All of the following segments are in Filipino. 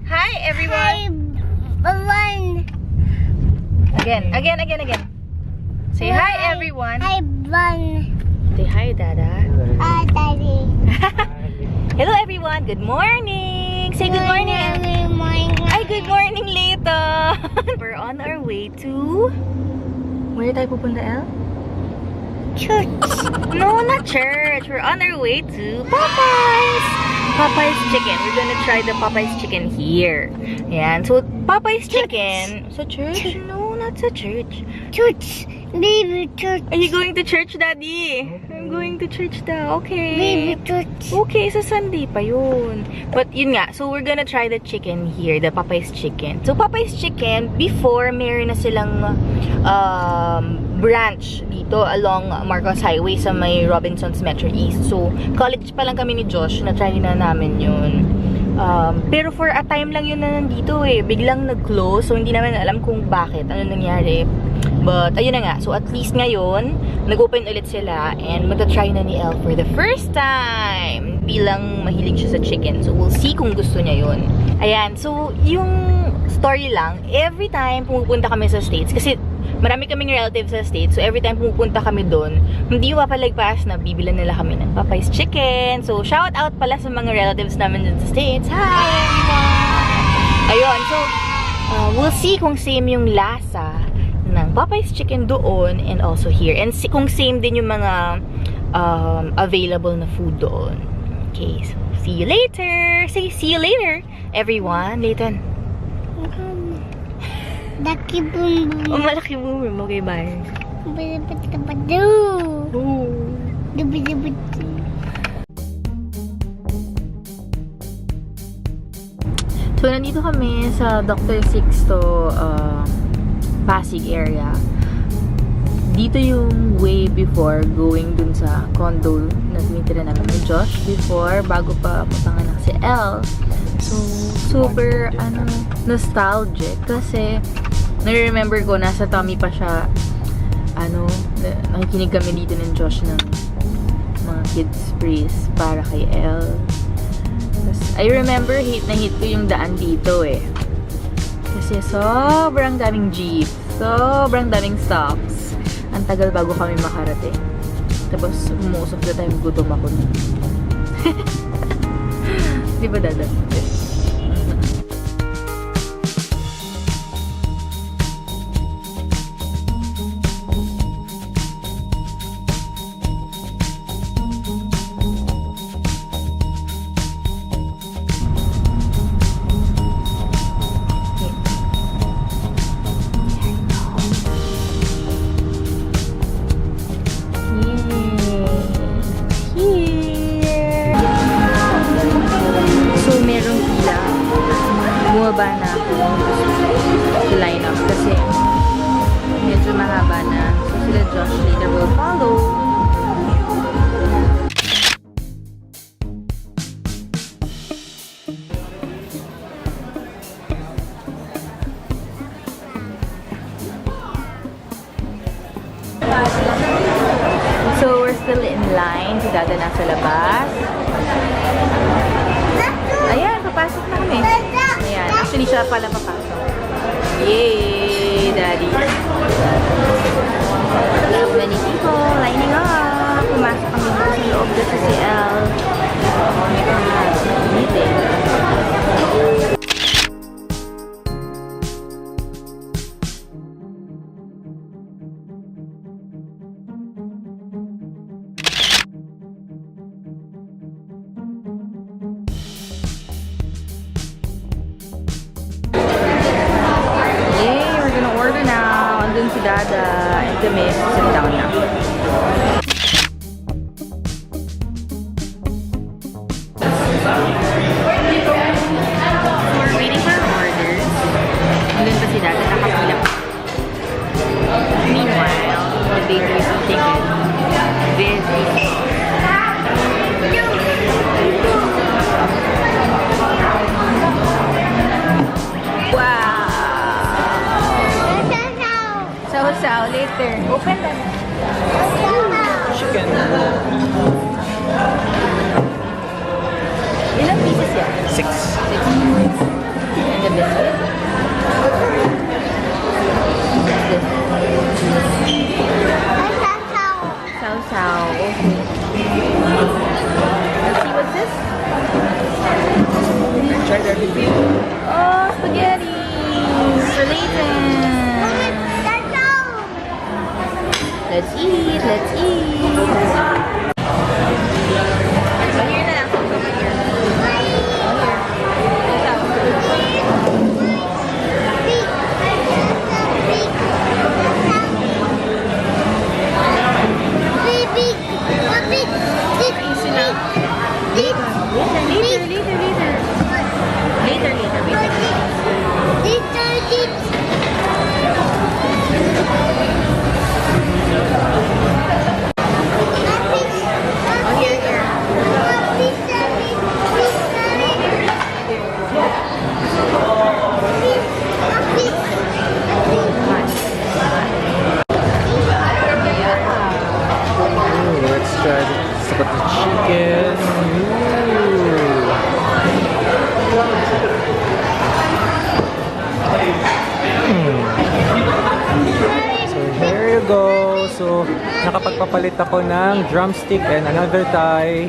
Hi, everyone. Hi, Again. Say hi, everyone. Hi, Bun. Say hi, Dada. Hi, Daddy. Hello, everyone. Good morning. Say good morning. Good morning. Ay, good morning, Leighton. We're on our way to... Where tayo pupunta, El? Church. No, not church. We're on our way to Popeyes. Popeyes chicken. We're gonna try the Popeyes chicken here. Ayan. So, Popeyes chicken. Sa church? No, not sa church. Church. Baby church. Are you going to church, Daddy? I'm going to church daw. Okay. Baby church. Okay, sa Sunday pa yun. But yun nga, so we're gonna try the chicken here, the Popeyes chicken. So Popeyes chicken, before meron na silang branch dito along Marcos Highway sa may Robinsons Metro East. So college pa lang kami ni Josh, na-try na namin yun. Pero for a time lang yun na nandito eh. Biglang nag-close, so hindi namin alam kung bakit, ano nangyari. But, ayun na nga. So, at least ngayon, nag-open ulit sila and magta-try na ni Elle for the first time. Bilang mahilig siya sa chicken. So, we'll see kung gusto niya yun. Ayan. So, yung story lang, every time pumupunta kami sa States, kasi marami kaming relatives sa States, so every time pumupunta kami doon, hindi papalagpas na bibilan nila kami ng Popeyes chicken. So, shout out pala sa mga relatives namin dun sa States. Hi, everyone! Ayun. So, we'll see kung same yung lasa ng Popeyes chicken doon and also here. And kung same din yung mga available na food doon. Okay, so see you later. Say see you later, everyone. Leighton. Lucky boom boom. Oh, malaki boom boom. Okay, bye. Bada-bada-bada. Oh. Bada-bada-bada. So, nandito kami sa Dr. Sixto Pasig area. Dito yung way before going dun sa condo na tinitira namin ni Josh before, bago pa mapanganak si Elle. So, super, nostalgic. Kasi, nare-remember ko, nasa tummy pa siya, nakikinig kami dito ng Josh ng mga kids praise para kay Elle. Tapos, I remember, hit ko yung daan dito eh. Kasi sobrang daming jeep. Sobrang daming stops. Ang tagal bago kami makarating. Tapos, most of the time, gutom ako na. Di ba, Dada? Bumaba na ako sa line-up kasi medyo mahaba na. So, sila Josh later will follow. So, we're still in line. Si Dada nasa labas. Ayan, papasok na kami. Ayan, actually siya pala papasok. Yay, Daddy. So many people lining up. Pumasok kami dito sa loob dito si Elle. Meeting. Andun si Dada and kami sit down na. We're waiting for orders. Andun pa si Dada, nakapila pa. Meanwhile, the baby is eating busy. Sausaw later. Open that. Chicken. Ilang pieces yan? 6. Oh, spaghetti! For Leighton! Let's eat! Let's eat! So here na lang. So, nakapagpapalit ako ng drumstick and another thigh.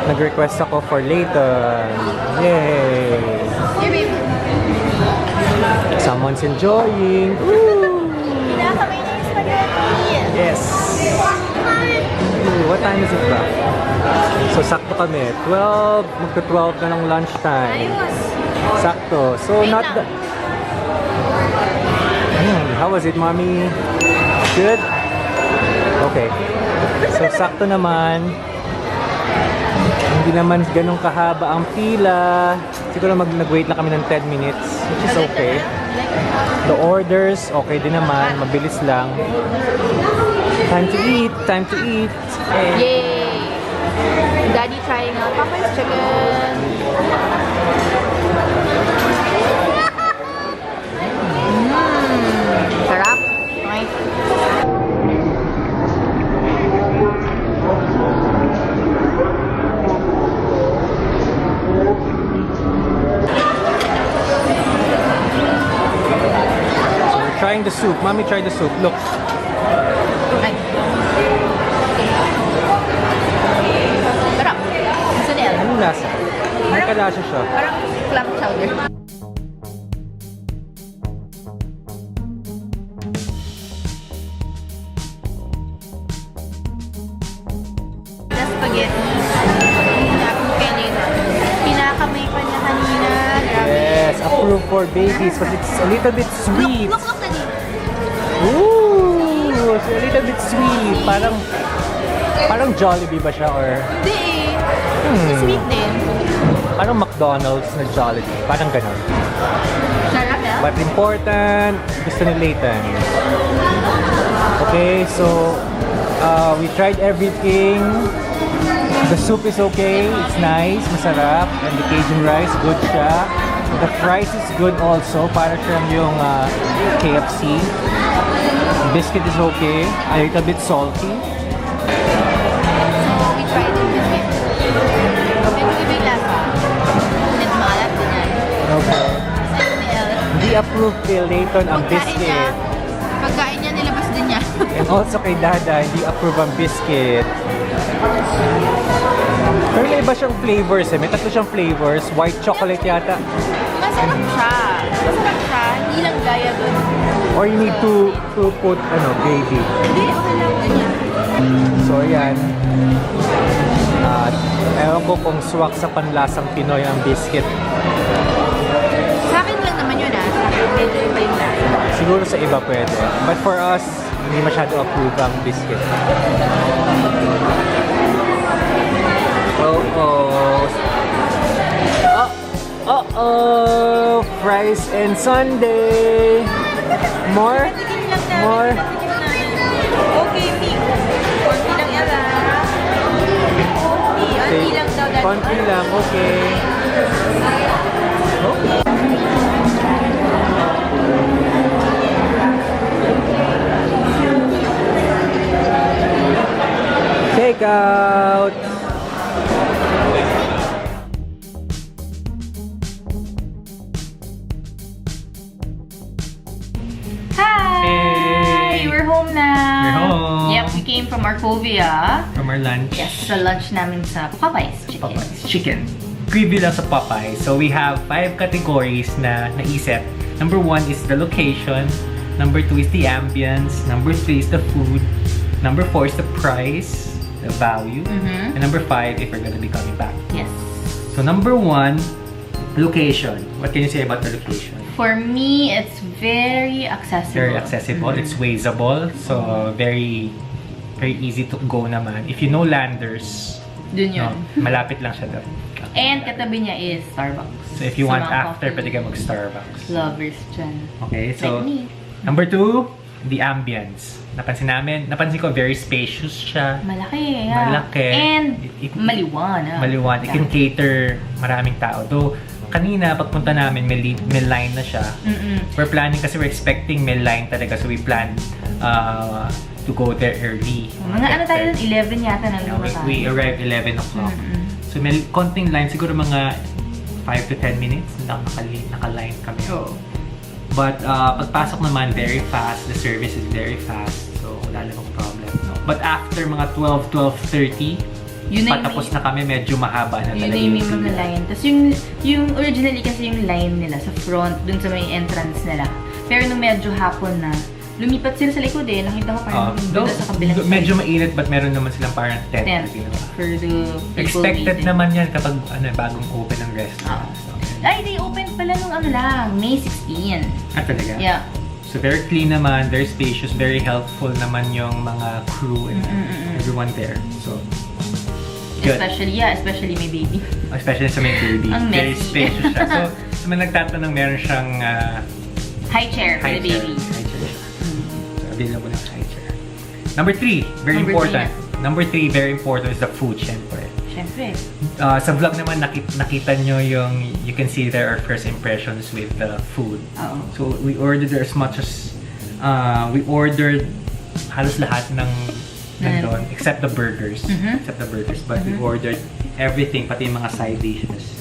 Nag-request ako for Leighton. Yay! Here, babe. Someone's enjoying. Woo! Kinakamay na yung spaghetti. Yes! Ooh, what time is it ba? So, sakto kami. 12, magka-12 na ng lunchtime. Ayos. Sakto. So, Wait not lang. the... How was it, mommy? Good? Okay. So, sakto naman. Hindi naman ganun kahaba ang pila. Siguro nag-wait lang kami ng 10 minutes, which is okay. The orders, okay din naman. Mabilis lang. Time to eat! Time to eat! Yay! Daddy trying out Popeyes chicken. Sarap. Okay. So, we're trying the soup. Mommy, try the soup. Look. Ay. Sarap. Gusto niya? Anong lasa? May kalasa siya. Parang clam chowder. The spaghetti. Pinakamay pa niya kanina. Grabe. Yes, approved for babies but it's a little bit sweet. Look, Daddy. Ooh, it's a little bit sweet. Parang Jollibee ba siya or Hindi eh. Sweet din. parang McDonald's na Jollibee. Parang ganun. Sarap eh. But important, gusto ni Leighton. Okay, so we tried everything. The soup is okay, it's nice, masarap. And the Cajun rice, good siya. The fries is good also, para siyang yung KFC. Biscuit is okay, a little bit salty. So, we tried it with it. Medyo iba yung lasa. Medyo maalat din yan. Okay. Something else. Hindi approved kay Leighton ang biscuit. Pagkain niya, nilabas din niya. And also kay Dada, hindi approve ang biscuit. Pero may iba siyang flavors eh. May tatlo siyang flavors. White chocolate yata. Masarap siya. Masarap siya. Hindi lang gaya dun. Or you need to put gravy. Hindi, okay lang. Ganyan. So ayan. At ewan ko kung swak sa panlasang Pinoy ang biscuit. Sa akin lang naman yun ah. Sa akin, medyo iba yung lasa. Siguro sa iba pwede. But for us, hindi masyado approve ang biscuit. Uh-oh! Fries and sundae! More? Patikim lang namin. More? Patikim namin. Okay, Pink. Konti lang yan ah. Konti lang daw. Daddy. Konti lang, okay. Okay. Take out! Hi! Hey! We're home na. We're home. Yep, we came from Arcovia. From our lunch. Yes, sa lunch namin sa Popeyes Chicken. Chicken. preview lang sa Popeyes. So we have 5 categories na naisip. Number 1 is the location. Number 2 is the ambience. Number 3 is the food. Number 4 is the price, the value. And number 5, if we're gonna be coming back. Yes. So number 1, location. What can you say about the location? For me, it's very accessible. Very accessible. It's wazeable. So very easy to go naman. If you know Landers, Dun yun. malapit lang siya doon. And katabi niya is Starbucks. So if you Sa want mga after, coffee pwede ka mag-Starbucks. lovers dyan. Okay, so Like me. number 2, the ambience. Napansin ko very spacious siya. Malaki, yeah. Malaki. And maliwanag. Maliwanag. It can cater maraming tao. Though, kanina, pagpunta namin, may line na siya. We're planning kasi we're expecting may line talaga. So we plan to go there early. Mga ano tayo dun? 11 yata na We arrived 11 o'clock. So may konting line. Siguro mga 5 to 10 minutes naka-line kami. Oo. But pagpasok naman, very fast. The service is very fast. So wala namang problem. No? But after mga 12:30, patapos na kami, medyo mahaba na talaga Yun na yung mga line. Tapos yung originally kasi yung line nila sa front, dun sa may entrance nila. Pero nung medyo hapon na, lumipat sila sa likod eh. Nakita ko parang doon sa kabilang side. Medyo mainit, but meron naman silang parang tent. For the people Expected waiting. naman yan kapag bagong open ang restaurant. Ay, they opened pala nung ano lang, May 16. Talaga? Yeah. So very clean naman, very spacious, very helpful naman yung mga crew and everyone there. So, good. Especially my baby. Especially sa may baby. Ang Very messy. spacious siya. So, sa mga nagtatanong, meron siyang High chair for the baby. High chair siya. So, available ng high chair. Number 3, very Number important. 3 Number 3, very important is the food, syempre. Syempre. Sa vlog naman, nakita nyo yung, you can see there our first impressions with the food. Oo. So, we ordered as much as, we ordered halos lahat ng nandun, except the burgers. Except the burgers. But we ordered everything, pati yung mga side dishes.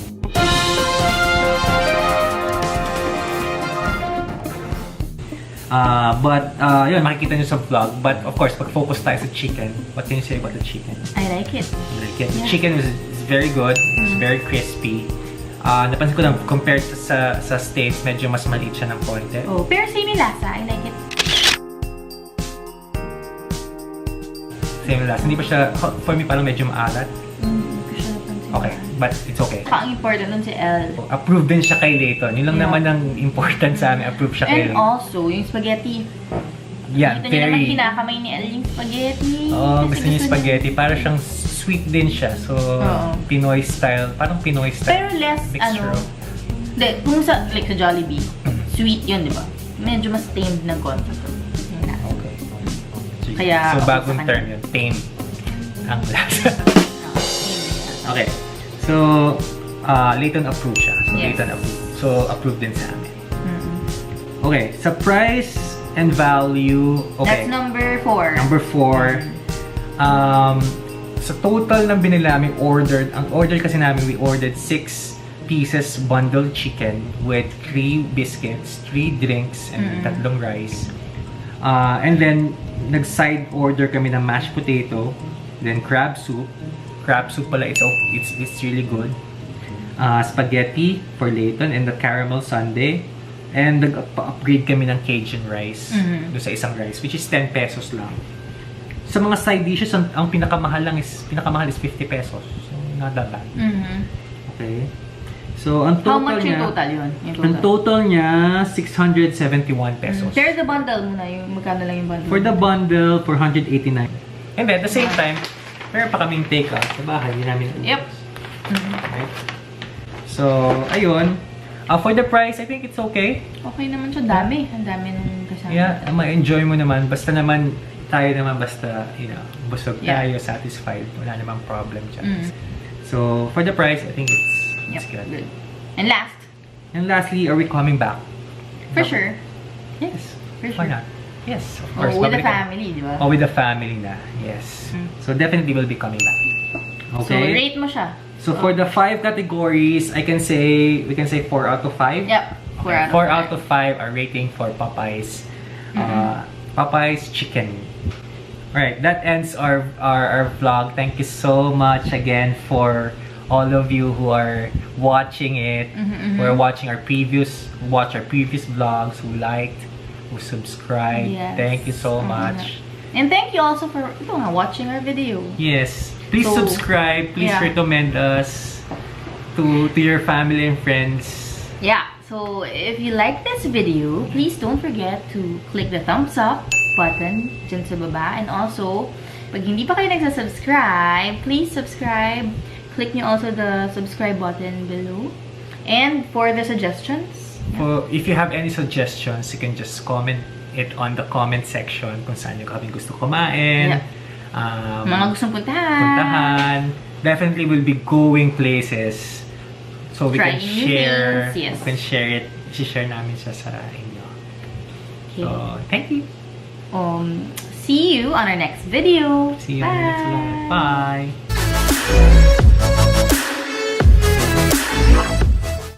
Yun, makikita nyo sa vlog. But of course, pag-focus tayo sa chicken, what can you say about the chicken? I like it. You like it? The chicken is very good. It's very crispy. Napansin ko lang, compared sa States, medyo mas maliit siya ng konti. Oh, pero same yung lasa. I like it. Same last. Hindi ba siya, for me, parang medyo maalat? Hindi ko siya napansin. Okay, but it's okay. Ang important nun si Elle. Approved din siya kay Leighton. Yun lang naman ang important sa amin. Approved siya kay And Leighton. also, yung spaghetti. Yeah, Kita niyo naman very... kinakamay ni Elle yung spaghetti. Gusto niya yung spaghetti. Para siyang sweet din siya. So, Pinoy style. Parang Pinoy style. Pero less, mixture of... Hindi, kung sa, like sa Jollibee, sweet yun, di ba? Medyo mas tamed ng konti. Okay. Kaya, so, okay bagong sa term yun. Tame ang lasa. Okay. So, Leighton approved siya. So, Yes. Leighton approved. So, approved din sa amin. Okay. Sa price and value, okay. That's number 4. Number 4. Sa total ng binili namin ordered, ang order kasi namin, we ordered 6 pieces bundled chicken with 3 biscuits, 3 drinks, and 3 rice. And then, nag-side order kami ng mashed potato, then crab soup. Crab soup pala, it's really good. Spaghetti for Leighton and the caramel sundae. And nag-upgrade kami ng Cajun rice doon sa isang rice, which is 10 pesos lang. Sa mga side dishes, ang pinakamahal is 50 pesos. So, not that bad. Okay. So, ang total How much niya, yung total yun? ang total niya, 671 pesos. Share the bundle muna, yung magkano lang yung bundle. For the bundle, 489. And then, at the same time, meron pa kaming take-out sa bahay. Hindi namin Yep. Right? So, ayun. For the price, I think it's okay. Okay naman siya. Dami. Ang dami nung kasama. Yeah, ma-enjoy mo naman. Basta naman, tayo naman basta, busog tayo, satisfied. Wala namang problem dyan. So, for the price, I think it's good. And last? And lastly, are we coming back? For sure. Yes. For Why sure. not? Yes, of course. With the Babalik- family, di ba? Oh, with the family na. Yes. So, definitely will be coming back. So, Okay? rate mo siya. So, for the 5 categories, we can say 4 out of 5. Yep. 4 out of 5 are rating for Popeyes. Popeyes chicken. Alright, that ends our vlog. Thank you so much again for all of you who are watching it, who are watching our previous vlogs, who liked, who subscribed. Yes. Thank you so much. And thank you also for watching our video. Yes. Please So, subscribe. Please yeah. recommend us to your family and friends. Yeah, so if you like this video, please don't forget to click the thumbs up button dyan sa baba. And also, pag hindi pa kayo nagsasubscribe, please subscribe. Click nyo also the subscribe button below. And for the suggestions, If you have any suggestions, you can just comment it on the comment section kung saan nyo kami gusto kumain. Yeah. Mga gustong puntahan. Definitely we'll be going places. So we can Trying new share. things, yes. We can share it. I-share namin siya sa inyo. Okay. So, thank you. See you on our next video. See you on the next Bye. vlog. Bye.